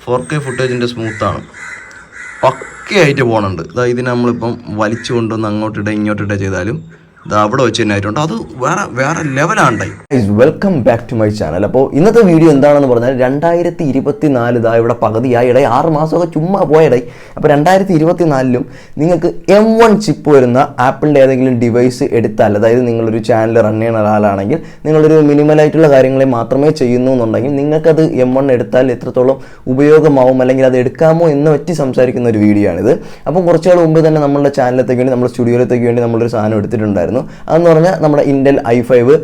4K ഫുട്ടേജിൻ്റെ സ്മൂത്താണ്, പക്കയായിട്ട് പോകുന്നുണ്ട്. അതായത് ഇതിന് നമ്മളിപ്പം വലിച്ചു കൊണ്ടുവന്ന് അങ്ങോട്ടിടെ ഇങ്ങോട്ടിടെ ചെയ്താലും അവിടെ വെച്ച് തന്നെ ആയിട്ടുണ്ട്. അത് വേറെ ലെവലാണ്ടായി. Welcome back to my channel. അപ്പോൾ ഇന്നത്തെ വീഡിയോ എന്താണെന്ന് പറഞ്ഞാൽ 2024 ഇതാ ഇവിടെ പകുതിയായി, 6 മാസമൊക്കെ ചുമ്മാ പോയടായി. അപ്പോൾ 2024 നിങ്ങൾക്ക് M1 ചിപ്പ് വരുന്ന ആപ്പിളിൻ്റെ ഏതെങ്കിലും ഡിവൈസ് എടുത്താൽ, അതായത് നിങ്ങളൊരു ചാനൽ റൺ ചെയ്യുന്ന ഒരാളാണെങ്കിൽ, നിങ്ങളൊരു മിനിമലായിട്ടുള്ള കാര്യങ്ങളെ മാത്രമേ ചെയ്യുന്നു എന്നുണ്ടെങ്കിൽ നിങ്ങൾക്കത് M1 എടുത്താൽ എത്രത്തോളം ഉപയോഗമാവും, അല്ലെങ്കിൽ അത് എടുക്കാമോ എന്ന് പറ്റി സംസാരിക്കുന്ന ഒരു വീഡിയോ ആണിത്. അപ്പം കുറച്ച് നാൾ മുമ്പ് തന്നെ നമ്മളുടെ ചാനലിലേക്ക് വേണ്ടി, നമ്മുടെ സ്റ്റുഡിയോയിലേക്ക് വേണ്ടി നമ്മളൊരു സാധനം എടുത്തിട്ടുണ്ടായിരുന്നു. അതെന്ന് പറഞ്ഞാൽ നമ്മുടെ ഇന്റൽ i5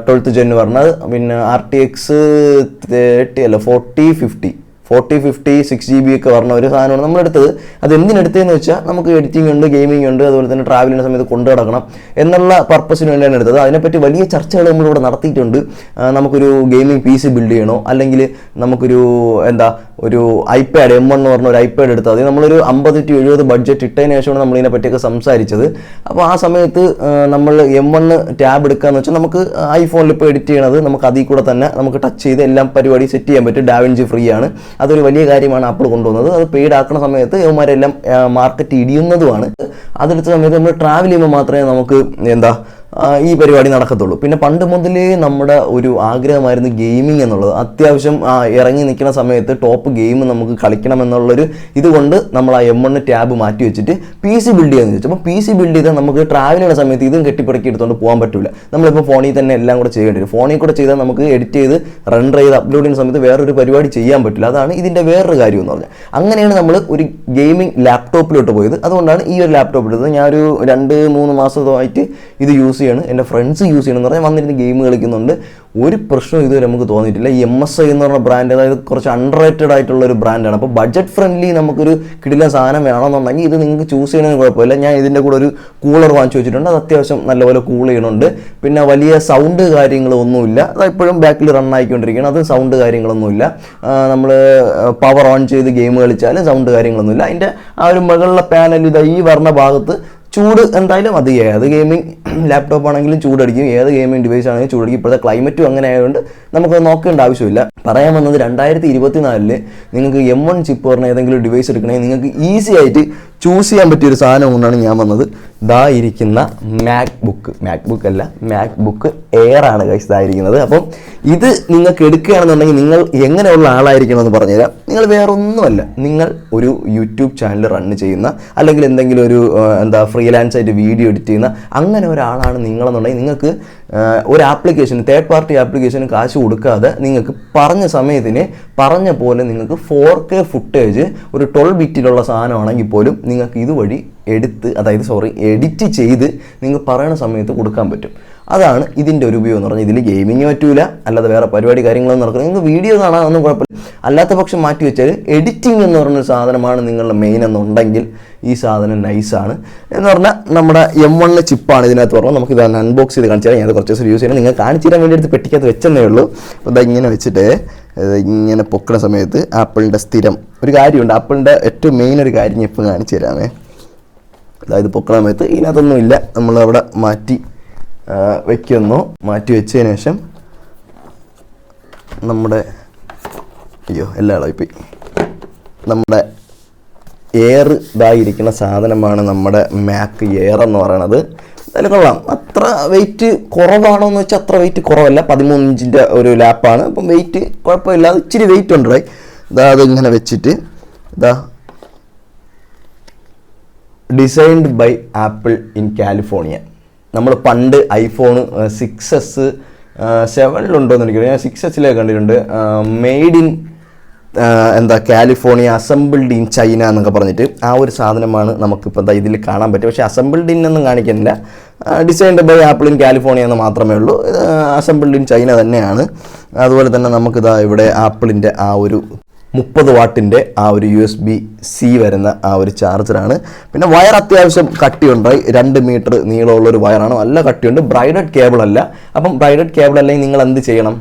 12th Gen പറഞ്ഞത്, പിന്നെ RTX 4050 6GB ഒക്കെ പറഞ്ഞ ഒരു സാധനമാണ് നമ്മളെടുത്തത്. അത് എന്തിനെടുത്തതെന്ന് വെച്ചാൽ നമുക്ക് എഡിറ്റിംഗ് ഉണ്ട്, ഗെയിമിംഗ് ഉണ്ട്, അതുപോലെ തന്നെ ട്രാവലിൻ്റെ സമയത്ത് കൊണ്ടു നടക്കണം എന്നുള്ള പർപ്പസിന് വേണ്ടിയാണ് എടുത്തത്. അതിനെപ്പറ്റി വലിയ ചർച്ചകൾ നമ്മളിവിടെ നടത്തിയിട്ടുണ്ട്. നമുക്കൊരു ഗെയിമിംഗ് PC ബിൽഡ് ചെയ്യണോ, അല്ലെങ്കിൽ നമുക്കൊരു ഒരു iPad M1 എന്ന് പറഞ്ഞ ഒരു iPad എടുത്താൽ മതി. നമ്മളൊരു 50 to 70 ബഡ്ജറ്റ് ഇട്ടതിന് ശേഷമാണ് നമ്മളിതിനെ പറ്റിയൊക്കെ സംസാരിച്ചത്. അപ്പോൾ ആ സമയത്ത് നമ്മൾ M1 ടാബ് എടുക്കാന്ന് വെച്ചാൽ നമുക്ക് ഐഫോണിൽ ഇപ്പോൾ എഡിറ്റ് ചെയ്യണത് നമുക്ക് അതിൽ കൂടെ തന്നെ നമുക്ക് ടച്ച് ചെയ്ത് എല്ലാം പരിപാടി സെറ്റ് ചെയ്യാൻ പറ്റും. ഡാവിൻചി ഫ്രീ ആണ്. അതൊരു വലിയ കാര്യമാണ് ആപ്പിൾ കൊണ്ടുവന്നത്. അത് പെയ്ഡ് ആക്കുന്ന സമയത്ത് ഇവന്മാരെല്ലാം മാർക്കറ്റ് ഇടിയുന്നതുമാണ്. അതെടുത്ത സമയത്ത് നമ്മൾ ട്രാവൽ ചെയ്യുമ്പോൾ മാത്രമേ നമുക്ക് ഈ പരിപാടി നടക്കത്തുള്ളൂ. പിന്നെ പണ്ട് മുതലേ നമ്മുടെ ഒരു ആഗ്രഹമായിരുന്നു ഗെയിമിംഗ് എന്നുള്ളത്. അത്യാവശ്യം ഇറങ്ങി നിൽക്കുന്ന സമയത്ത് ടോപ്പ് ഗെയിം നമുക്ക് കളിക്കണം എന്നുള്ളൊരു ഇതുകൊണ്ട് നമ്മൾ ആ M1 ടാബ് മാറ്റി വെച്ചിട്ട് PC ബിൽഡ് ചെയ്യാന്ന് വെച്ചു. അപ്പോൾ PC ബിൽഡ് ചെയ്താൽ നമുക്ക് ട്രാവൽ ചെയ്യുന്ന സമയത്ത് ഇതും കെട്ടിപ്പടക്കി എടുത്തുകൊണ്ട് പോകാൻ പറ്റില്ല. നമ്മളിപ്പോൾ ഫോണിൽ തന്നെ എല്ലാം കൂടെ ചെയ്യേണ്ടി വരും. ഫോണിൽ കൂടെ ചെയ്താൽ നമുക്ക് എഡിറ്റ് ചെയ്ത് റെൻഡർ ചെയ്ത് അപ്ലോഡ് ചെയ്യുന്ന സമയത്ത് വേറൊരു പരിപാടി ചെയ്യാൻ പറ്റില്ല. അതാണ് ഇതിൻ്റെ വേറൊരു കാര്യം എന്ന് പറഞ്ഞാൽ. അങ്ങനെയാണ് നമ്മൾ ഒരു ഗെയിമിംഗ് ലാപ്ടോപ്പിലോട്ട് പോയത്. അതുകൊണ്ടാണ് ഈ ഒരു ലാപ്ടോപ്പ് എടുത്തത്. ഞാനൊരു 2-3 മാസമായിട്ട് ഇത് യൂസ് ചെയ്യണം. എൻ്റെ ഫ്രണ്ട്സ് യൂസ് ചെയ്യണമെന്ന് പറഞ്ഞാൽ വന്നിരുന്ന് ഗെയിം കളിക്കുന്നുണ്ട്. ഒരു പ്രശ്നവും ഇതുവരെ നമുക്ക് തോന്നിയിട്ടില്ല. ഈ MSI എന്ന് പറഞ്ഞ ബ്രാൻഡ്, അതായത് കുറച്ച് അണ്ടർറേറ്റഡ് ആയിട്ടുള്ള ഒരു ബ്രാൻഡാണ്. അപ്പോൾ ബഡ്ജറ്റ് ഫ്രണ്ട്ലി നമുക്കൊരു കിടിലൻ സാധനം വേണമെന്നുണ്ടെങ്കിൽ ഇത് നിങ്ങൾക്ക് ചൂസ് ചെയ്യണമെന്ന് കുഴപ്പമില്ല. ഞാൻ ഇതിൻ്റെ കൂടെ ഒരു കൂളർ വാങ്ങിച്ചു വെച്ചിട്ടുണ്ട്. അത് അത്യാവശ്യം നല്ലപോലെ കൂൾ ചെയ്യണുണ്ട്. പിന്നെ വലിയ സൗണ്ട് കാര്യങ്ങളൊന്നുമില്ല. അത് ഇപ്പോഴും ബാക്കിൽ റൺ ആയിക്കൊണ്ടിരിക്കുകയാണ്. അത് സൗണ്ട് കാര്യങ്ങളൊന്നുമില്ല. നമ്മൾ പവർ ഓൺ ചെയ്ത് ഗെയിം കളിച്ചാൽ സൗണ്ട് കാര്യങ്ങളൊന്നുമില്ല. അതിൻ്റെ ആ ഒരു മുകളിലെ പാനൽ ഈ പറഞ്ഞ ഭാഗത്ത് ചൂട് എന്തായാലും അത് ഏത് ഗെയിമിംഗ് ലാപ്ടോപ്പ് ആണെങ്കിലും ചൂടടിക്കും, ഏത് ഗെയിമിംഗ് ഡിവൈസ് ആണെങ്കിലും ചൂടടിക്കും. ഇപ്പോഴത്തെ ക്ലൈമറ്റും അങ്ങനെ ആയതുകൊണ്ട് നമുക്ക് നോക്കേണ്ട ആവശ്യമില്ല. പറയാൻ വന്നത് 2024 നിങ്ങൾക്ക് M1 ചിപ്പ് പറഞ്ഞ ഏതെങ്കിലും ഡിവൈസ് എടുക്കണമെങ്കിൽ നിങ്ങൾക്ക് ഈസി ആയിട്ട് ചൂസ് ചെയ്യാൻ പറ്റിയൊരു സാധനം കൊണ്ടാണ് ഞാൻ വന്നത്. ഇരിക്കുന്ന മാക്ബുക്ക് അല്ല, മാക്ബുക്ക് എയർ ആണ് ഗൈസ് ഇതായിരിക്കുന്നത്. അപ്പം ഇത് നിങ്ങൾക്ക് എടുക്കുകയാണെന്നുണ്ടെങ്കിൽ നിങ്ങൾ എങ്ങനെയുള്ള ആളായിരിക്കണം എന്ന് പറഞ്ഞുതരാം. നിങ്ങൾ വേറൊന്നുമല്ല, നിങ്ങൾ ഒരു യൂട്യൂബ് ചാനൽ റൺ ചെയ്യുന്ന, അല്ലെങ്കിൽ എന്തെങ്കിലും ഒരു ഫ്രീലാൻസ് ആയിട്ട് വീഡിയോ എഡിറ്റ് ചെയ്യുന്ന അങ്ങനെ ഒരാളാണ് നിങ്ങളെന്നുണ്ടെങ്കിൽ നിങ്ങൾക്ക് ഒരു ആപ്ലിക്കേഷൻ, തേർഡ് പാർട്ടി ആപ്ലിക്കേഷന് കാശ് കൊടുക്കാതെ നിങ്ങൾക്ക് പറഞ്ഞ സമയത്തിന് പറഞ്ഞ പോലെ നിങ്ങൾക്ക് 4K ഫുട്ടേജ് ഒരു 12 ബിറ്റിലുള്ള സാധനമാണെങ്കിൽ പോലും നിങ്ങൾക്ക് ഇതുവഴി എഡിറ്റ് ചെയ്ത് നിങ്ങൾ പറയുന്ന സമയത്ത് കൊടുക്കാൻ പറ്റും. അതാണ് ഇതിൻ്റെ ഒരു ഉപയോഗം എന്ന് പറഞ്ഞാൽ. ഇതിൽ ഗെയിമിങ് പറ്റൂല, അല്ലാതെ വേറെ പരിപാടി കാര്യങ്ങളൊന്നും നടക്കുന്നത്. നിങ്ങൾക്ക് വീഡിയോ കാണാനൊന്നും കുഴപ്പമില്ല. അല്ലാത്ത പക്ഷം മാറ്റി വെച്ചാൽ എഡിറ്റിംഗ് എന്ന് പറഞ്ഞൊരു സാധനമാണ് നിങ്ങളുടെ മെയിൻ എന്നുണ്ടെങ്കിൽ ഈ സാധനം നൈസാണ്. എന്ന് പറഞ്ഞാൽ നമ്മുടെ M1 ചിപ്പാണ് ഇതിനകത്ത് പറഞ്ഞാൽ. നമുക്ക് ഇതാണ് അൺബോക്സ് ചെയ്ത് കാണിച്ചു തരാം. ഞാൻ കുറച്ച് ദിവസം യൂസ് ചെയ്യണം. നിങ്ങൾ കാണിച്ചു തരാൻ വേണ്ടി എടുത്ത് പെട്ടിക്കകത്ത് വെച്ചെന്നേ ഉള്ളൂ. അപ്പോൾ ഇങ്ങനെ വെച്ചിട്ട് ഇങ്ങനെ പൊക്കുന്ന സമയത്ത് ആപ്പിളിൻ്റെ സ്ഥിരം ഒരു കാര്യമുണ്ട്. ആപ്പിളിൻ്റെ ഏറ്റവും മെയിൻ ഒരു കാര്യം ഞാൻ ഇപ്പോൾ കാണിച്ചു തരാമേ. അതായത് പൊക്കുന്ന സമയത്ത് ഇതിനകത്തൊന്നുമില്ല. നമ്മളവിടെ മാറ്റി വെച്ചതിന് ശേഷം നമ്മുടെ എല്ലാ ആളായിപ്പോയി നമ്മുടെ എയർ ഇതായിരിക്കുന്ന സാധനമാണ് നമ്മുടെ മാക് എയർ എന്ന് പറയണത്. അതിൽ കൊള്ളാം. അത്ര വെയിറ്റ് കുറവാണോ എന്ന് വെച്ചാൽ അത്ര വെയിറ്റ് കുറവല്ല. 13 ഇഞ്ചിൻ്റെ ഒരു ലാപ്പാണ്. അപ്പം വെയിറ്റ് കുഴപ്പമില്ല. അത് ഇച്ചിരി വെയിറ്റ് ഉണ്ട്. അതിങ്ങനെ വെച്ചിട്ട് designed by Apple in California. നമ്മൾ പണ്ട് iPhone 6s 7 എനിക്കറിയാം. ഞാൻ 6s കണ്ടിട്ടുണ്ട്. Made in California, assembled in China എന്നൊക്കെ പറഞ്ഞിട്ട് ആ ഒരു സാധനമാണ് നമുക്കിപ്പോൾ ഇതിൽ കാണാൻ പറ്റും. പക്ഷേ അസംബിൾഡ് ഇൻ ഒന്നും കാണിക്കുന്നില്ല. Designed by Apple in California എന്ന് മാത്രമേ ഉള്ളൂ. അസംബിൾഡ് ഇൻ ചൈന തന്നെയാണ്. അതുപോലെ തന്നെ നമുക്കിതാ ഇവിടെ ആപ്പിളിൻ്റെ ആ ഒരു 30 വാട്ടിൻ്റെ ആ ഒരു USB-C വരുന്ന ആ ഒരു ചാർജറാണ്. പിന്നെ വയർ അത്യാവശ്യം കട്ടിയുണ്ട്. 2 മീറ്റർ നീളമുള്ളൊരു വയറാണ്. നല്ല കട്ടിയുണ്ട്. ബ്രൈഡഡ് കേബിൾ അല്ല. അപ്പം ബ്രൈഡഡ് കേബിൾ അല്ലെങ്കിൽ നിങ്ങൾ എന്ത് ചെയ്യണം,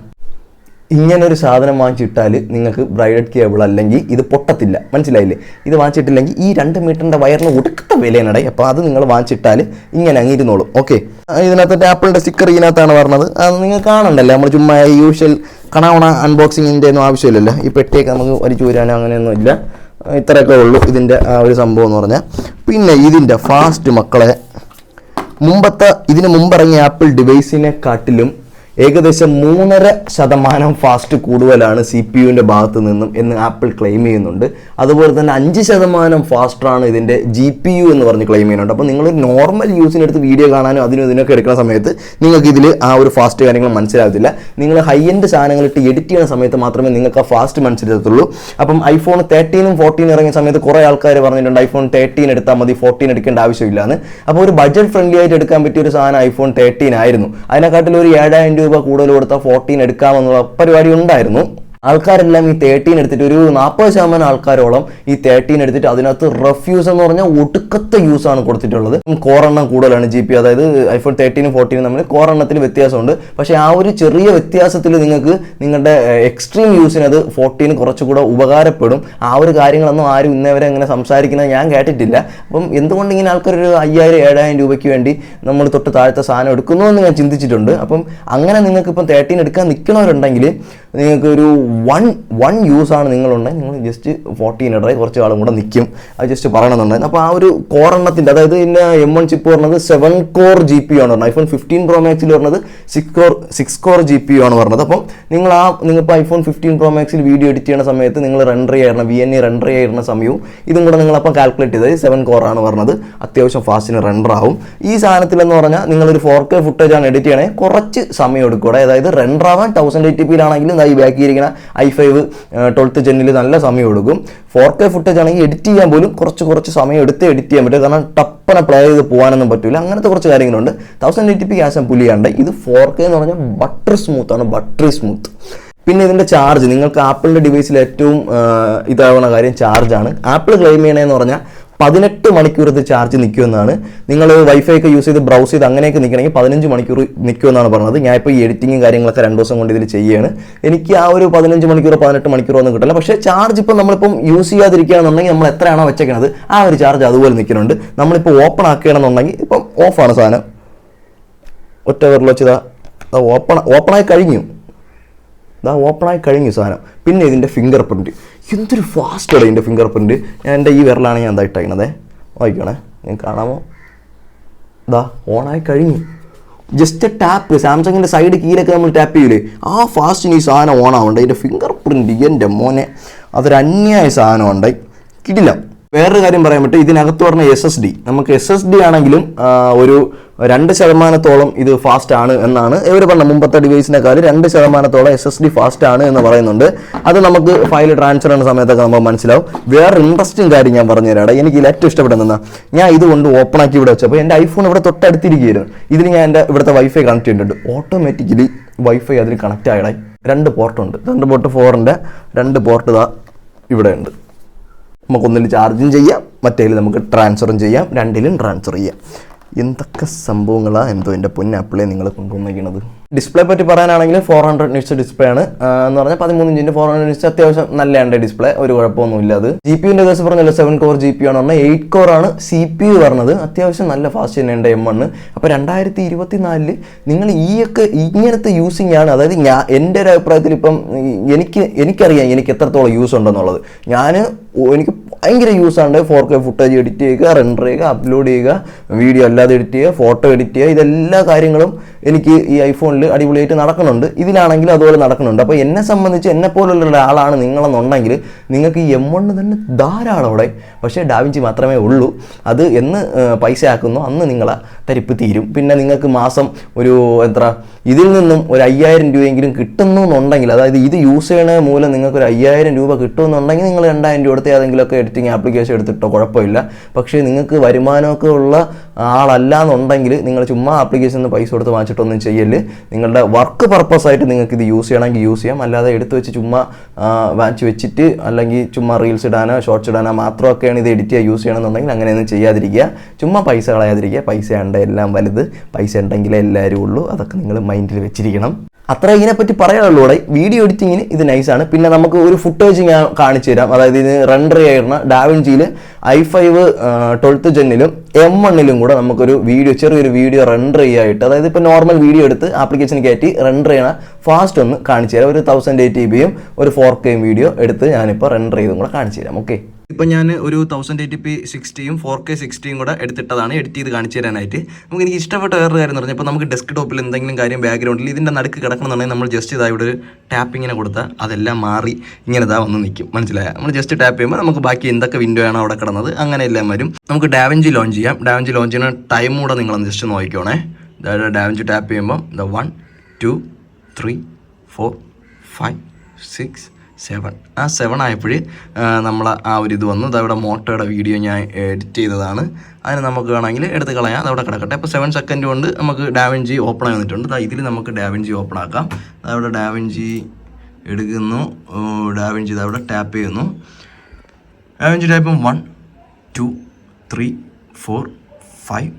ഇങ്ങനൊരു സാധനം വാങ്ങിച്ചിട്ടാൽ നിങ്ങൾക്ക് ബ്രൈഡഡ് കേബിൾ അല്ലെങ്കിൽ ഇത് പൊട്ടത്തില്ല, മനസ്സിലായില്ലേ? ഇത് വാങ്ങിച്ചിട്ടില്ലെങ്കിൽ ഈ 2 മീറ്ററിൻ്റെ വയറിന് ഒടുക്കത്തെ വിലയാണടേ. അപ്പോൾ അത് നിങ്ങൾ വാങ്ങിച്ചിട്ടാൽ ഇങ്ങനെ അങ്ങ് ഇരുന്നോളും. ഓക്കെ, ഇതിനകത്ത് ആപ്പിളിൻ്റെ സ്റ്റിക്കർ ഇതിനകത്താണ് പറഞ്ഞത്. അത് നിങ്ങൾ കാണണ്ടല്ലേ, നമ്മൾ ചുമ്മാ യൂഷ്വൽ കണവണ അൺബോക്സിങ്ങിൻ്റെ ഒന്നും ആവശ്യമില്ലല്ലോ. ഈ പെട്ടിയൊക്കെ നമുക്ക് വലിച്ചു വരാനോ അങ്ങനെയൊന്നും ഇല്ല. ഇത്രയൊക്കെ ഉള്ളൂ ഇതിൻ്റെ ഒരു സംഭവം എന്ന് പറഞ്ഞാൽ. പിന്നെ ഇതിൻ്റെ ഫാസ്റ്റ് മക്കളെ, ഇതിന് മുമ്പിറങ്ങിയ ആപ്പിൾ ഡിവൈസിനെക്കാട്ടിലും ഏകദേശം 3.5% ഫാസ്റ്റ് കൂടുതലാണ് CPU-ൻ്റെ ഭാഗത്ത് നിന്നും എന്ന് ആപ്പിൾ ക്ലെയിം ചെയ്യുന്നുണ്ട്. അതുപോലെ തന്നെ 5% ഫാസ്റ്ററാണ് ഇതിൻ്റെ GPU എന്ന് പറഞ്ഞ് ക്ലെയിം ചെയ്യുന്നുണ്ട്. അപ്പോൾ നിങ്ങൾ നോർമൽ യൂസിനെടുത്ത് വീഡിയോ കാണാനും അതിനും ഇതിനൊക്കെ എടുക്കുന്ന സമയത്ത് നിങ്ങൾക്ക് ഇതിൽ ആ ഒരു ഫാസ്റ്റ് കാര്യങ്ങൾ മനസ്സിലാകത്തില്ല. നിങ്ങൾ ഹൈ എൻഡ് സാധനങ്ങളിട്ട് എഡിറ്റ് ചെയ്യുന്ന സമയത്ത് മാത്രമേ നിങ്ങൾക്ക് ആ ഫാസ്റ്റ് മനസ്സിലാകത്തുള്ളൂ. അപ്പം iPhone 13ഉം 14 ഇറങ്ങിയ സമയത്ത് കുറേ ആൾക്കാർ പറഞ്ഞിട്ടുണ്ട് iPhone 13 എടുത്താൽ മതി, 14 എടുക്കേണ്ട ആവശ്യമില്ലാന്ന്. അപ്പോൾ ഒരു ബഡ്ജറ്റ് ഫ്രണ്ട്ലി ആയിട്ട് എടുക്കാൻ പറ്റിയ ഒരു സാധനം iPhone 13 ആയിരുന്നു. അതിനെക്കാട്ടിൽ ഒരു 7,000 രൂപ കൂടുതൽ കൊടുത്താൽ 14 എടുക്കാമെന്നുള്ള പരിപാടി ഉണ്ടായിരുന്നു. ആൾക്കാരെല്ലാം ഈ 13 എടുത്തിട്ട് ഒരു 40% ആൾക്കാരോളം ഈ 13 എടുത്തിട്ട് അതിനകത്ത് റഫ്യൂസ് എന്ന് പറഞ്ഞാൽ ഒടുക്കത്തെ യൂസാണ് കൊടുത്തിട്ടുള്ളത്. കോറെണ്ണം കൂടുതലാണ് GP, അതായത് iPhone 13ഉം 14ഉം തമ്മിൽ കോറെണ്ണത്തിൽ വ്യത്യാസമുണ്ട്. പക്ഷേ ആ ഒരു ചെറിയ വ്യത്യാസത്തിൽ നിങ്ങൾക്ക് നിങ്ങളുടെ എക്സ്ട്രീം യൂസിന് അത് 14 കുറച്ചുകൂടെ ഉപകാരപ്പെടും. ആ ഒരു കാര്യങ്ങളൊന്നും ആരും ഇന്നേവരെ അങ്ങനെ സംസാരിക്കുന്നത് ഞാൻ കേട്ടിട്ടില്ല. അപ്പം എന്തുകൊണ്ട് ഇങ്ങനെ ആൾക്കാരൊരു 5,000-7,000 രൂപയ്ക്ക് വേണ്ടി നമ്മൾ തൊട്ട് താഴത്തെ സാധനം എടുക്കുന്നു എന്ന് ഞാൻ ചിന്തിച്ചിട്ടുണ്ട്. അപ്പം അങ്ങനെ നിങ്ങൾക്ക് ഇപ്പം 13 എടുക്കാൻ നിൽക്കുന്നവരുണ്ടെങ്കിൽ നിങ്ങൾക്ക് ഒരു വൺ യൂസാണ് നിങ്ങളുണ്ടെങ്കിൽ നിങ്ങൾ ജസ്റ്റ് 14 ഇടറെ കുറച്ച് കാലം കൂടെ നിൽക്കും. അത് ജസ്റ്റ് പറയണമെന്നുണ്ടായിരുന്നു. അപ്പോൾ ആ ഒരു കോറെണ്ണത്തിൻ്റെ, അതായത് ഇതിൻ്റെ M1 ചിപ്പ് പറഞ്ഞത് 7 കോർ GPU ആണ് പറഞ്ഞത്. iPhone 15 Pro Maxൽ പറഞ്ഞത് 6 കോർ GPU ആണ് പറഞ്ഞത്. അപ്പം നിങ്ങളിപ്പോൾ iPhone 15 Pro Maxൽ വീഡിയോ എഡിറ്റ് ചെയ്യുന്ന സമയത്ത് നിങ്ങൾ റെൻഡർ ചെയ്യുന്ന VNA റെൻഡർ ചെയ്യുന്ന സമയവും ഇതും കൂടെ നിങ്ങളപ്പം കാൽക്കുലേറ്റ് ചെയ്തത് 7 കോറാണ് പറഞ്ഞത്. അത്യാവശ്യം ഫാസ്റ്റിന് റെൻഡർ ആവും. ഈ സാധനത്തിലെന്ന് പറഞ്ഞാൽ നിങ്ങളൊരു 4K ഫുട്ടേജ് ആണ് എഡിറ്റ് ചെയ്യണേ, കുറച്ച് സമയം എടുക്കും. അതായത് റെൻഡർ ആവാൻ 1080p ഈ ബാക്കിയിരിക്കുന്ന i5 12th ജെന്നിൽ നല്ല സമയം എടുക്കും. 4K ഫുട്ടേജ് ആണെങ്കിൽ എഡിറ്റ് ചെയ്യാൻ പോലും കുറച്ച് സമയം എടുത്ത് എഡിറ്റ് ചെയ്യാൻ പറ്റും. കാരണം ടപ്പനെ പ്ലേ ചെയ്ത് പോകാനൊന്നും പറ്റില്ല. അങ്ങനത്തെ കുറച്ച് കാര്യങ്ങളുണ്ട്. 1080p ആശം പുലിയാണ്ട്. ഇത് 4K എന്ന് പറഞ്ഞാൽ ബട്ടർ സ്മൂത്ത്. പിന്നെ ഇതിൻ്റെ ചാർജ്, നിങ്ങൾക്ക് ആപ്പിളിൻ്റെ ഡിവൈസിൽ ഏറ്റവും ഇതാവുന്ന കാര്യം ചാർജാണ്. ആപ്പിൾ ക്ലെയിം ചെയ്യണമെന്ന് പറഞ്ഞാൽ 18 മണിക്കൂർ ഇത് ചാർജ് നിൽക്കുമെന്നാണ്. നിങ്ങൾ വൈഫൈ ഒക്കെ യൂസ് ചെയ്ത് ബ്രൗസ് ചെയ്ത് അങ്ങനെയൊക്കെ നിൽക്കണമെങ്കിൽ 15 മണിക്കൂർ നിൽക്കുമെന്നാണ് പറഞ്ഞത്. ഞാൻ ഇപ്പോൾ ഈ എഡിറ്റിങ്ങും കാര്യങ്ങളൊക്കെ 2 ദിവസം കൊണ്ട് ഇതിൽ ചെയ്യുകയാണ്. എനിക്ക് ആ ഒരു 15 മണിക്കൂറോ 18 മണിക്കൂറോ ഒന്നും കിട്ടില്ല. പക്ഷേ ചാർജ് ഇപ്പോൾ നമ്മളിപ്പം യൂസ് ചെയ്യാതിരിക്കുകയാണെന്നുണ്ടെങ്കിൽ നമ്മൾ എത്രയാണോ വെച്ചേക്കുന്നത് ആ ഒരു ചാർജ് അതുപോലെ നിൽക്കുന്നുണ്ട്. നമ്മളിപ്പോൾ ഓപ്പൺ ആക്കുകയാണെന്നുണ്ടെങ്കിൽ ഇപ്പം ഓഫാണ് സാധനം. ഒറ്റ വിരൽ വെച്ചതാ ഓപ്പണായി കഴിഞ്ഞു സാധനം. പിന്നെ ഇതിൻ്റെ ഫിംഗർ പ്രിൻറ്റ് എന്തൊരു ഫാസ്റ്റാണ് ഇതിൻ്റെ ഫിംഗർ പ്രിൻറ്റ്. ഞാൻ എൻ്റെ ഈ വിരലാണ് ഞാൻ എന്താ ഇട്ടേക്കണത്, വായിക്കണേ, നിങ്ങൾക്ക് കാണാമോ? ഓണായി കഴിഞ്ഞു. ജസ്റ്റ് ടാപ്പ്, സാംസങ്ങിൻ്റെ സൈഡ് കീയിലൊക്കെ നമ്മൾ ടാപ്പ് ചെയ്യില്ലേ, ആ ഫാസ്റ്റിന് ഈ സാധനം ഓണാവുണ്ട്. ഇതിൻ്റെ ഫിംഗർ പ്രിൻറ്റ് എൻ്റെ മോനെ അതൊരു അന്യായ സാധനം ഉണ്ടായി കിട്ടില്ല. വേറൊരു കാര്യം പറയാൻ പറ്റും, ഇതിനകത്ത് പറഞ്ഞ SSD, നമുക്ക് SSD ആണെങ്കിലും ഒരു 2% ഇത് ഫാസ്റ്റ് ആണ് എന്നാണ് ഇവർ പറഞ്ഞത്. മുമ്പത്തെ ഡിവൈസിനെക്കാളും 2% SSD ഫാസ്റ്റ് ആണ് എന്ന് പറയുന്നുണ്ട്. അത് നമുക്ക് ഫയൽ ട്രാൻസ്ഫർ ചെയ്യുന്ന സമയത്തൊക്കെ നമുക്ക് മനസ്സിലാവും. വേറെ ഇൻട്രസ്റ്റിംഗ് കാര്യം ഞാൻ പറഞ്ഞുതരാം. എനിക്ക് ഇതിൽ ഏറ്റവും ഇഷ്ടപ്പെടുന്ന, ഞാൻ ഇതുകൊണ്ട് ഓപ്പൺ ആക്കി ഇവിടെ വെച്ചപ്പോൾ എൻ്റെ ഐഫോൺ ഇവിടെ തൊട്ടടുത്തിരിക്കുകയായിരുന്നു. ഇതിന് ഞാൻ എൻ്റെ ഇവിടുത്തെ വൈഫൈ കണക്ട് ചെയ്തിട്ടുണ്ട്. ഓട്ടോമാറ്റിക്കലി വൈഫൈ അതിൽ കണക്റ്റ് ആയിടായി. 2 പോർട്ടുണ്ട്. 2 പോർട്ട് 4ൻ്റെ 2 പോർട്ട് ഇവിടെ ഉണ്ട്. നമുക്കൊന്നിൽ ചാർജും ചെയ്യാം, മറ്റേതിൽ നമുക്ക് ട്രാൻസ്ഫറും ചെയ്യാം, 2ലും ട്രാൻസ്ഫർ ചെയ്യാം. എന്തൊക്കെ സംഭവങ്ങളാണ് എന്തോ എൻ്റെ പൊന്നാപ്പിളെ നിങ്ങൾ കൊണ്ടുവന്നിരിക്കുന്നത്. ഡിസ്പ്ലേ പറ്റി പറയാനാണെങ്കിൽ 400 നിറ്റ്സ് ഡിസ്പ്ലേ ആണ് എന്ന് പറഞ്ഞാൽ 13 ഇഞ്ചിൻ്റെ 400 നിറ്റ്സ് അത്യാവശ്യം നല്ല ഡിസ്പ്ലേ, ഒരു കുഴപ്പമൊന്നുമില്ല. അത് GPUൻ്റെ കേസ് പറഞ്ഞല്ലോ 7 കോർ GPU ആണ് പറഞ്ഞാൽ 8 കോറാണ് CPU പറഞ്ഞത്. അത്യാവശ്യം നല്ല ഫാസ്റ്റ് തന്നെയുണ്ട് M1. അപ്പോൾ 2024 നിങ്ങൾ ഇങ്ങനത്തെ യൂസിങ് ആണ്. അതായത് എൻ്റെ ഒരു അഭിപ്രായത്തിൽ ഇപ്പം എനിക്കറിയാം എനിക്ക് എത്രത്തോളം യൂസ് ഉണ്ടെന്നുള്ളത്. എനിക്ക് ഭയങ്കര യൂസാണ് 4K ഫുട്ടേജ് എഡിറ്റ് ചെയ്യുക, റെൻഡർ ചെയ്യുക, അപ്ലോഡ് ചെയ്യുക, വീഡിയോ അല്ലാതെ എഡിറ്റ് ചെയ്യുക, ഫോട്ടോ എഡിറ്റ് ചെയ്യുക, ഇതെല്ലാ കാര്യങ്ങളും എനിക്ക് ഈ ഐഫോണിൽ അടിപൊളിയായിട്ട് നടക്കുന്നുണ്ട്. ഇതിലാണെങ്കിൽ അതുപോലെ നടക്കുന്നുണ്ട്. അപ്പോൾ എന്നെ സംബന്ധിച്ച് എന്നെപ്പോലുള്ള ഒരാളാണ് നിങ്ങളെന്നുണ്ടെങ്കിൽ നിങ്ങൾക്ക് ഈ M1 തന്നെ ധാരാളം അവിടെ. പക്ഷേ ഡാവിഞ്ചി മാത്രമേ ഉള്ളൂ. അത് എന്ന് പൈസ ആക്കുന്നോ അന്ന് നിങ്ങളെ തരിപ്പ് തീരും. പിന്നെ നിങ്ങൾക്ക് മാസം ഒരു ഇതിൽ നിന്നും ഒരു 5,000 രൂപയെങ്കിലും കിട്ടുന്നു എന്നുണ്ടെങ്കിൽ, അതായത് ഇത് യൂസ് ചെയ്യണ മൂലം നിങ്ങൾക്ക് ഒരു 5,000 രൂപ കിട്ടുമെന്നുണ്ടെങ്കിൽ നിങ്ങൾ 2,000 രൂപ കൊടുത്ത് ഏതെങ്കിലുമൊക്കെ എഡിറ്റിംഗ് ആപ്ലിക്കേഷൻ എടുത്തിട്ടോ കുഴപ്പമില്ല. പക്ഷേ നിങ്ങൾക്ക് വരുമാനമൊക്കെ ഉള്ള ആളല്ല എന്നുണ്ടെങ്കിൽ നിങ്ങൾ ചുമ്മാ ആപ്ലിക്കേഷനിൽ പൈസ കൊടുത്ത് വാങ്ങിച്ചിട്ടൊന്നും ചെയ്യല്. നിങ്ങളുടെ വർക്ക് പർപ്പസ് ആയിട്ട് നിങ്ങൾക്ക് ഇത് യൂസ് ചെയ്യണമെങ്കിൽ യൂസ് ചെയ്യാം. അല്ലാതെ എടുത്ത് വെച്ച് ചുമ്മാ വാങ്ങിച്ച് വെച്ചിട്ട് അല്ലെങ്കിൽ ചുമ്മാ റീൽസ് ഇടാനോ ഷോർട്സ് ഇടാനോ മാത്രമൊക്കെയാണ് ഇത് എഡിറ്റ് ചെയ്യാൻ യൂസ് ചെയ്യണമെന്നുണ്ടെങ്കിൽ അങ്ങനെയൊന്നും ചെയ്യാതിരിക്കുക. ചുമ്മാ പൈസ കളയാതിരിക്കുക. പൈസ ഉണ്ട് എല്ലാം വലുത്, പൈസ ഉണ്ടെങ്കിലേ എല്ലാവരും ഉള്ളൂ. അതൊക്കെ നിങ്ങൾ മൈൻഡിൽ വെച്ചിരിക്കണം. അത്ര ഇതിനെപ്പറ്റി പറയാനുള്ളൂടെ. വീഡിയോ എഡിറ്റിങ്ങിന് ഇത് നൈസാണ്. പിന്നെ നമുക്ക് ഒരു ഫുട്ടേജ് ഞാൻ കാണിച്ചു തരാം. അതായത് ഇത് റെൻഡർ ചെയ്യുന്ന ഡാവിഞ്ചിയിൽ i5 12th ജെന്നിലും M1ലും കൂടെ നമുക്കൊരു ചെറിയൊരു വീഡിയോ റെൻഡർ ചെയ്യാനായിട്ട്, അതായത് ഇപ്പോൾ നോർമൽ വീഡിയോ എടുത്ത് ആപ്ലിക്കേഷൻ കയറ്റി റെൻഡർ ചെയ്യണ ഫാസ്റ്റ് ഒന്ന് കാണിച്ചു തരാം. ഒരു 1080p ഒരു 4K വീഡിയോ എടുത്ത് ഞാനിപ്പോൾ റെൻഡർ ചെയ്തും കൂടെ കാണിച്ചു തരാം. ഓക്കെ, ഇപ്പം ഞാൻ ഒരു 1080p 60യും 4K 60യും കൂടെ എടുത്തിട്ടതാണ് എഡിറ്റ് ചെയ്ത് കാണിച്ചു തരാനായിട്ട്. നമുക്ക് എനിക്ക് ഇഷ്ടപ്പെട്ട വേറൊരു കാര്യം എന്ന് പറഞ്ഞാൽ, ഇപ്പോൾ നമുക്ക് ഡെസ്ക് ടോപ്പിൽ എന്തെങ്കിലും കാര്യം ബാക്ക്ഗ്രൗണ്ടിൽ ഇതിൻ്റെ നടുക്ക് കിടക്കണമെന്നുണ്ടെങ്കിൽ നമ്മൾ ജസ്റ്റ് ഇതാ ഇവിടെ ഒരു ടാപ്പിങ്ങിനെ കൊടുത്താൽ അതെല്ലാം മാറി ഇങ്ങനെ ഇതാ വന്ന് നിൽക്കും. മനസ്സിലായ? നമ്മൾ ജസ്റ്റ് ടാപ്പ് ചെയ്യുമ്പോൾ നമുക്ക് ബാക്കി എന്തൊക്കെ വിൻഡോ ആണോ അവിടെ കിടന്നത് അങ്ങനെ എല്ലാം വരും. നമുക്ക് ഡാവിഞ്ചി ലോഞ്ച് ചെയ്യാം. ഡാവിഞ്ചി ലോഞ്ച് ചെയ്യുന്ന ടൈം കൂടെ നിങ്ങളൊന്ന് ജസ്റ്റ് നോക്കിക്കോണേ. അതായത് ഡാവിഞ്ചി ടാപ്പ് ചെയ്യുമ്പോൾ 1 2 3 4 5 6 7 ആ 7 ആയപ്പോൾ നമ്മൾ ആ ഒരു ഇത് വന്നു. അതവിടെ മോട്ടോയുടെ വീഡിയോ ഞാൻ എഡിറ്റ് ചെയ്തതാണ്. അതിന് നമുക്ക് വേണമെങ്കിൽ എടുത്ത് കളയാം, അതവിടെ കിടക്കട്ടെ. അപ്പോൾ 7 സെക്കൻഡ് കൊണ്ട് നമുക്ക് ഡാവിഞ്ചി ഓപ്പൺ ആയി വന്നിട്ടുണ്ട്. ഇതിൽ നമുക്ക് ഡാവിഞ്ചി ഓപ്പൺ ആക്കാം. അതവിടെ ഡാവിഞ്ചി എടുക്കുന്നു. ഡാവിഞ്ചി ഇതവിടെ ടാപ്പ് ചെയ്യുന്നു. ഡാവിഞ്ചി ടാപ്പ് 1 2 3 4 5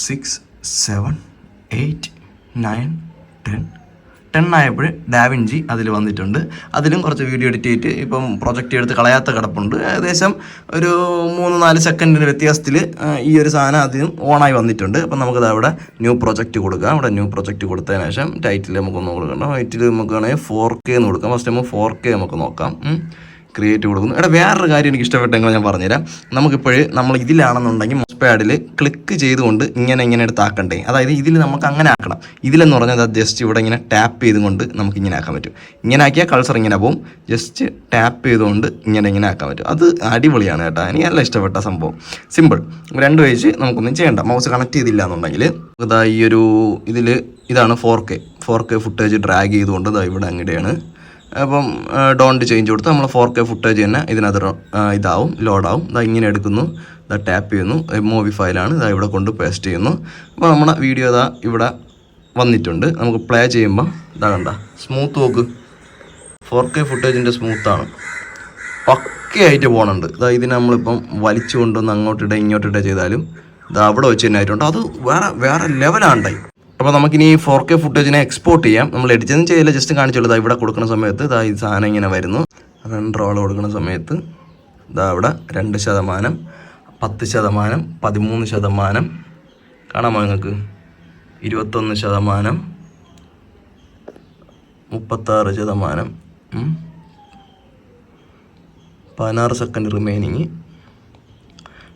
6 7 8 9 10 ആയപ്പോൾ ഡാവിഞ്ചി അതിൽ വന്നിട്ടുണ്ട്. അതിലും കുറച്ച് വീഡിയോ എഡിറ്റ് ചെയ്തിട്ട് ഇപ്പം പ്രൊജക്റ്റ് എടുത്ത് കളയാത്ത കിടപ്പുണ്ട്. ഏകദേശം ഒരു 3-4 സെക്കൻഡിൻ്റെ വ്യത്യാസത്തിൽ ഈ ഒരു സാധനം അതിനും ഓണായി വന്നിട്ടുണ്ട്. അപ്പം നമുക്കത് അവിടെ ന്യൂ പ്രൊജക്റ്റ് കൊടുക്കാം. അവിടെ ന്യൂ പ്രൊജക്റ്റ് കൊടുത്തതിന് ശേഷം ടൈറ്റിൽ നമുക്കൊന്ന് കൊടുക്കണം. ടൈറ്റിൽ നമുക്ക് വേണമെങ്കിൽ 4K എന്ന് കൊടുക്കാം. ഫസ്റ്റ് നമ്മൾ 4K നമുക്ക് നോക്കാം. ക്രിയേറ്റ് കൊടുക്കുന്നു. വേറൊരു കാര്യം എനിക്ക് ഇഷ്ടപ്പെട്ടെങ്കിൽ ഞാൻ പറഞ്ഞുതരാം. നമുക്കിപ്പോഴ് നമ്മൾ ഇതിലാണെന്നുണ്ടെങ്കിൽ മൗസ് പാഡിൽ ക്ലിക്ക് ചെയ്തുകൊണ്ട് ഇങ്ങനെ എടുത്താക്കണ്ടേ. അതായത് ഇതിൽ നമുക്ക് അങ്ങനെ ആക്കണം. ഇതിലെന്ന് പറഞ്ഞാൽ അത് ജസ്റ്റ് ഇവിടെ ഇങ്ങനെ ടാപ്പ് ചെയ്തുകൊണ്ട് നമുക്ക് ഇങ്ങനെ ആക്കാൻ പറ്റും. ഇങ്ങനെ ആക്കിയാൽ കൾസർ ഇങ്ങനെ പോകും. ജസ്റ്റ് ടാപ്പ് ചെയ്തുകൊണ്ട് ഇങ്ങനെ ആക്കാൻ പറ്റും. അത് അടിപൊളിയാണ് കേട്ടോ. എനിക്ക് നല്ല ഇഷ്ടപ്പെട്ട സംഭവം. സിമ്പിൾ. 2 വയസ്സ് നമുക്കൊന്നും ചെയ്യണ്ട. മൗസ് കണക്ട് ചെയ്തില്ല എന്നുണ്ടെങ്കിൽ ഇതാ ഈ ഒരു ഇതാണ് 4K ഫുട്ടേജ് ഡ്രാഗ് ചെയ്തുകൊണ്ട് ഇതാ ഇവിടെ അങ്ങനെയാണ്. അപ്പം ഡോണ്ട് ചേഞ്ച് കൊടുത്ത് നമ്മൾ 4K ഫുട്ടേജ് തന്നെ ഇതിനകത്ത് ലോഡാവും. ഇങ്ങനെ എടുക്കുന്നു, ടാപ്പ് ചെയ്യുന്നു. മൂവി ഫയലാണ് ഇവിടെ കൊണ്ട് പേസ്റ്റ് ചെയ്യുന്നു. അപ്പോൾ നമ്മുടെ വീഡിയോ ഇവിടെ വന്നിട്ടുണ്ട്. നമുക്ക് പ്ലേ ചെയ്യുമ്പോൾ കണ്ട സ്മൂത്ത് നോക്ക്. 4K ഫുട്ടേജിൻ്റെ സ്മൂത്താണ്, പക്കയായിട്ട് പോകുന്നുണ്ട്. ഇതിന് നമ്മളിപ്പം വലിച്ചു കൊണ്ടൊന്ന് ഇങ്ങോട്ടിട്ടേ ചെയ്താലും അവിടെ വെച്ച് തന്നെ ആയിട്ടുണ്ട്. അത് വേറെ ലെവലാണ്ടായി. അപ്പോൾ നമുക്കിനി 4K ഫുട്ടേജിനെ എക്സ്പോർട്ട് ചെയ്യാം. നമ്മൾ എഡിറ്റൊന്നും ചെയ്യില്ല, ജസ്റ്റ് കാണിച്ചുള്ളൂ. ഇവിടെ കൊടുക്കുന്ന സമയത്ത് ഈ സാധനം ഇങ്ങനെ വരുന്നു. റെൻഡർ കൊടുക്കുന്ന സമയത്ത് അവിടെ 2%, 10%, 13%, കാണാമോ നിങ്ങൾക്ക്? 21%, 36%, 16 സെക്കൻഡ് റിമൈനിങ്.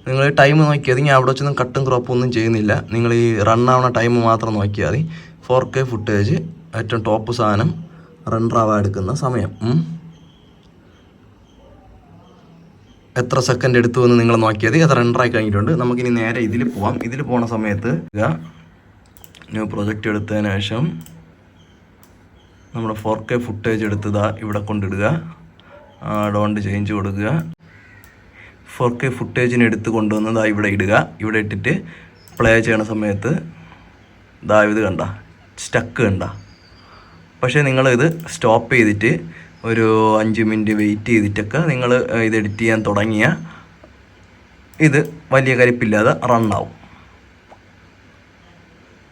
നിങ്ങൾ ടൈം നോക്കിയാൽ മതി. ഞാൻ അവിടെ വെച്ചൊന്നും കട്ടും ക്രോപ്പും ഒന്നും ചെയ്യുന്നില്ല. നിങ്ങൾ ഈ റണ്ണാവുന്ന ടൈം മാത്രം നോക്കിയാൽ മതി. 4K ഫുട്ടേജ് ഏറ്റവും ടോപ്പ് സാധനം റണ്ണറാവാൻ എടുക്കുന്ന സമയം എത്ര സെക്കൻഡ് എടുത്തു എന്ന് നിങ്ങൾ നോക്കിയാൽ മതി. അത് റണ്ണറായി കഴിഞ്ഞിട്ടുണ്ട്. നമുക്കിനി നേരെ ഇതിൽ പോവാം. ഇതിൽ പോകുന്ന സമയത്ത് ന്യൂ പ്രൊജക്റ്റ് എടുത്തതിന് ശേഷം നമ്മുടെ 4K ഫുട്ടേജ് എടുത്ത് ഇവിടെ കൊണ്ടിടുക. ഡോണ്ട് ചേഞ്ച് കൊടുക്കുക. 4K ഫുട്ടേജിന് എടുത്ത് കൊണ്ടുവന്ന് ഇവിടെ ഇടുക. ഇവിടെ ഇട്ടിട്ട് പ്ലേ ചെയ്യണ സമയത്ത് ഇത് കണ്ട സ്റ്റക്ക് കണ്ട. പക്ഷേ നിങ്ങളിത് സ്റ്റോപ്പ് ചെയ്തിട്ട് ഒരു 5 മിനിറ്റ് വെയിറ്റ് ചെയ്തിട്ടൊക്കെ നിങ്ങൾ ഇത് എഡിറ്റ് ചെയ്യാൻ തുടങ്ങിയാൽ ഇത് വലിയ കരിപ്പില്ലാതെ റണ്ണാവും.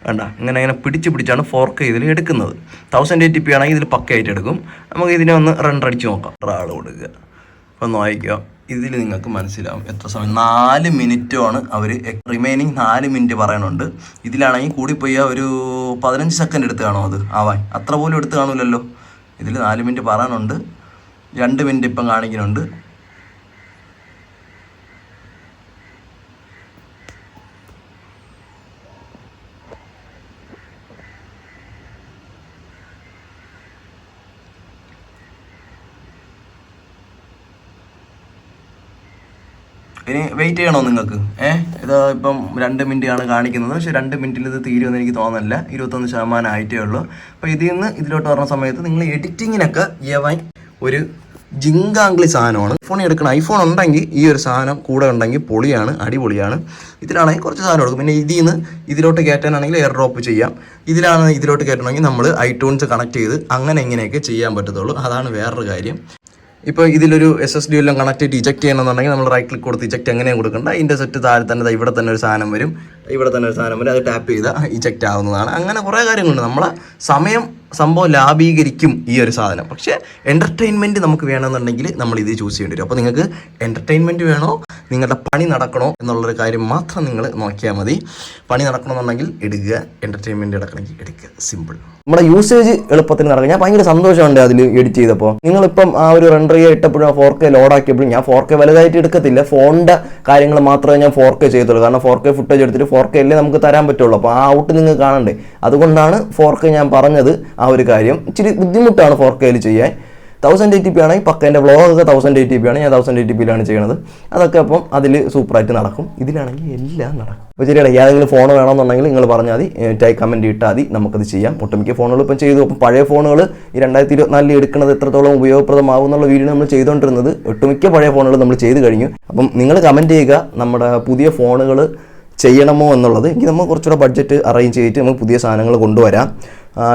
വേണ്ട ഇങ്ങനെ പിടിച്ചാണ് 4K ഇതിൽ എടുക്കുന്നത്. 1080p ആണെങ്കിൽ ഇതിൽ പക്കയായിട്ട് എടുക്കും. നമുക്ക് ഇതിനെ ഒന്ന് റണ്ടർ അടിച്ച് നോക്കാം. ആൾ കൊടുക്കുക. അപ്പം നോക്കിക്കോ, ഇതിൽ നിങ്ങൾക്ക് മനസ്സിലാവും എത്ര സമയം. 4 മിനിറ്റുമാണ് അവർ റിമൈനിങ് 4 മിനിറ്റ് പറയണുണ്ട്. ഇതിലാണെങ്കിൽ കൂടിപ്പോയി ഒരു 15 സെക്കൻഡ് എടുത്ത് കാണും അത് ആവാൻ. അത്ര പോലും എടുത്ത് കാണില്ലല്ലോ. ഇതിൽ 4 മിനിറ്റ് പറയാനുണ്ട്. 2 മിനിറ്റ് ഇപ്പം കാണിക്കുന്നുണ്ട്. ഇനി വെയിറ്റ് ചെയ്യണോ നിങ്ങൾക്ക്? ഇത് ഇപ്പം 2 മിനിറ്റാണ് കാണിക്കുന്നത്. പക്ഷേ 2 മിനിറ്റിൽ ഇത് തീരുമെന്ന് എനിക്ക് തോന്നുന്നില്ല. 21% ആയിട്ടേ ഉള്ളൂ. അപ്പോൾ ഇതിൽ നിന്ന് ഇതിലോട്ട് വരുന്ന സമയത്ത് നിങ്ങൾ എഡിറ്റിങ്ങിനൊക്കെ ഒരു ജിങ്കാംഗ്ലി സാധനമാണ്. ഐഫോൺ എടുക്കണം. ഐഫോൺ ഉണ്ടെങ്കിൽ ഈ ഒരു സാധനം കൂടെ ഉണ്ടെങ്കിൽ പൊളിയാണ്, അടിപൊളിയാണ്. ഇതിലാണെങ്കിൽ കുറച്ച് സാധനം എടുക്കും. പിന്നെ ഇതിൽ നിന്ന് ഇതിലോട്ട് കയറ്റാനാണെങ്കിൽ എയർ ഡ്രോപ്പ് ചെയ്യാം. ഇതിലോട്ട് കയറ്റണമെങ്കിൽ നമ്മൾ iTunes കണക്ട് ചെയ്ത് അങ്ങനെ ഇങ്ങനെയൊക്കെ ചെയ്യാൻ പറ്റത്തുള്ളൂ. അതാണ് വേറൊരു കാര്യം. ഇപ്പോൾ ഇതിലൊരു SSD എല്ലാം കണക്ട് ചെയ്ത് ഇജക്ട് ചെയ്യണമെന്നുണ്ടെങ്കിൽ നമ്മൾ റൈറ്റ് ക്ലിക്ക് കൊടുത്ത് ഇജക്ട് എങ്ങനെയാണ് കൊടുക്കേണ്ട, അതിൻ്റെ സെറ്റ് താഴെ തന്നെ ഇവിടെ തന്നെ ഒരു സാധനം വരും, അത് ടാപ്പ് ചെയ്താൽ ഇജക്റ്റ് ആവുന്നതാണ്. അങ്ങനെ കുറേ കാര്യങ്ങളുണ്ട്. നമ്മളെ സമയം സംഭവം ലാഭീകരിക്കും ഈ ഒരു സാധനം. പക്ഷേ എൻ്റർടൈൻമെൻറ്റ് നമുക്ക് വേണമെന്നുണ്ടെങ്കിൽ നമ്മൾ ഇത് ചൂസ് ചെയ്യേണ്ടി വരും. അപ്പോൾ നിങ്ങൾക്ക് എൻ്റർടൈൻമെൻറ്റ് വേണോ, നിങ്ങളുടെ പണി നടക്കണോ എന്നുള്ളൊരു കാര്യം മാത്രം നിങ്ങൾ നോക്കിയാൽ മതി. പണി നടക്കണമെന്നുണ്ടെങ്കിൽ എടുക്കുക, എൻ്റർടൈൻമെൻറ്റ് എടുക്കണമെങ്കിൽ എടുക്കുക, സിമ്പിൾ. നമ്മുടെ യൂസേജ് എളുപ്പത്തിന് നടക്കും. ഞാൻ ഭയങ്കര സന്തോഷമുണ്ട് അതിൽ എഡിറ്റ് ചെയ്തപ്പോൾ. നിങ്ങളിപ്പം ആ ഒരു റെൻഡർ ഇട്ടപ്പോഴും 4K ലോഡാക്കിയപ്പോഴും ഞാൻ 4K വലുതായിട്ട് എടുക്കത്തില്ല, ഫോണിൻ്റെ കാര്യങ്ങൾ മാത്രമേ ഞാൻ 4K ചെയ്തുള്ളൂ. കാരണം 4K ഫുട്ടേജ് എടുത്തിട്ട് 4K അല്ലേ നമുക്ക് തരാൻ പറ്റുള്ളൂ. അപ്പോൾ ആ ഔട്ട് നിങ്ങൾ കാണണ്ടേ, അതുകൊണ്ടാണ് 4K ഞാൻ പറഞ്ഞത്. ആ ഒരു കാര്യം ഇച്ചിരി ബുദ്ധിമുട്ടാണ് 4Kയിൽ ചെയ്യാൻ. 1080p ആണെങ്കിൽ പക്ക എൻ്റെ വ്ളോഗൊക്കെ 1080p ആണ്, ഞാൻ 1080pയിലാണ് ചെയ്യണത്. അതൊക്കെ അപ്പം അതിൽ സൂപ്പറായിട്ട് നടക്കും. ഇതിലാണെങ്കിൽ എല്ലാം നടക്കും. അപ്പോൾ ശരിയാണ്, ഏതെങ്കിലും ഫോൺ വേണമെന്നുണ്ടെങ്കിൽ നിങ്ങൾ പറഞ്ഞാൽ മതി, കമൻറ്റ് ഇട്ടാൽ മതി, നമുക്കത് ചെയ്യാം. ഒട്ടുമിക്ക ഫോണുകൾ ഇപ്പം ചെയ്തു. അപ്പം പഴയ ഫോണുകൾ ഈ 2024 എടുക്കുന്നത് എത്രത്തോളം ഉപയോഗപ്രദമാകും എന്നുള്ള വീഡിയോ നമ്മൾ ചെയ്തുകൊണ്ടിരുന്നത്. ഒട്ടുമിക്ക പഴയ ഫോണുകൾ നമ്മൾ ചെയ്ത് കഴിഞ്ഞു. അപ്പം നിങ്ങൾ കമൻറ്റ് ചെയ്യുക നമ്മുടെ പുതിയ ഫോണുകൾ ചെയ്യണമോ എന്നുള്ളത്. എനിക്ക് നമ്മൾ കുറച്ചുകൂടെ ബഡ്ജറ്റ് അറേഞ്ച് ചെയ്തിട്ട് നമുക്ക് പുതിയ സാധനങ്ങൾ കൊണ്ടുവരാം.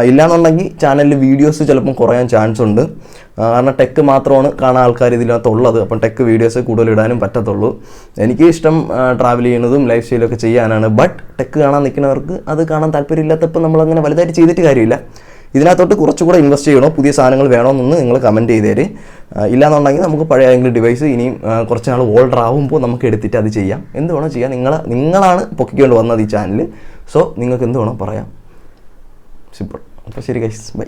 ഇല്ലാന്നുണ്ടെങ്കിൽ ചാനലിൽ വീഡിയോസ് ചിലപ്പം കുറയാൻ ചാൻസ് ഉണ്ട്. കാരണം ടെക്ക് മാത്രമാണ് കാണാൻ ആൾക്കാർ ഇതിനകത്തുള്ളത്. അപ്പം ടെക്ക് വീഡിയോസ് കൂടുതൽ ഇടാനും പറ്റത്തുള്ളൂ. എനിക്ക് ഇഷ്ടം ട്രാവൽ ചെയ്യുന്നതും ലൈഫ് സ്റ്റൈലൊക്കെ ചെയ്യാനാണ്. ബട്ട് ടെക്ക് കാണാൻ നിൽക്കുന്നവർക്ക് അത് കാണാൻ താല്പര്യമില്ലാത്തപ്പോൾ നമ്മളങ്ങനെ വലുതായിട്ട് ചെയ്തിട്ട് കാര്യമില്ല. ഇതിനകത്തോട്ട് കുറച്ചുകൂടെ ഇൻവെസ്റ്റ് ചെയ്യണോ, പുതിയ സാധനങ്ങൾ വേണമെന്നൊന്ന് നിങ്ങൾ കമൻറ്റ് ചെയ്തേര്. ഇല്ലാന്നുണ്ടെങ്കിൽ നമുക്ക് പഴയ ഏതെങ്കിലും ഡിവൈസ് ഇനിയും കുറച്ച് നാൾ ഓൾഡർ ആകുമ്പോൾ നമുക്ക് എടുത്തിട്ട് അത് ചെയ്യാം. എന്ത് വേണോ ചെയ്യാം. നിങ്ങളാണ് പൊക്കിക്കൊണ്ട് വന്നത് ഈ ചാനൽ. സോ നിങ്ങൾക്ക് എന്ത് വേണോ പറയാം. സിമ്പിൾ. അപ്പോൾ ശരി ഗൈസ്, ബൈ.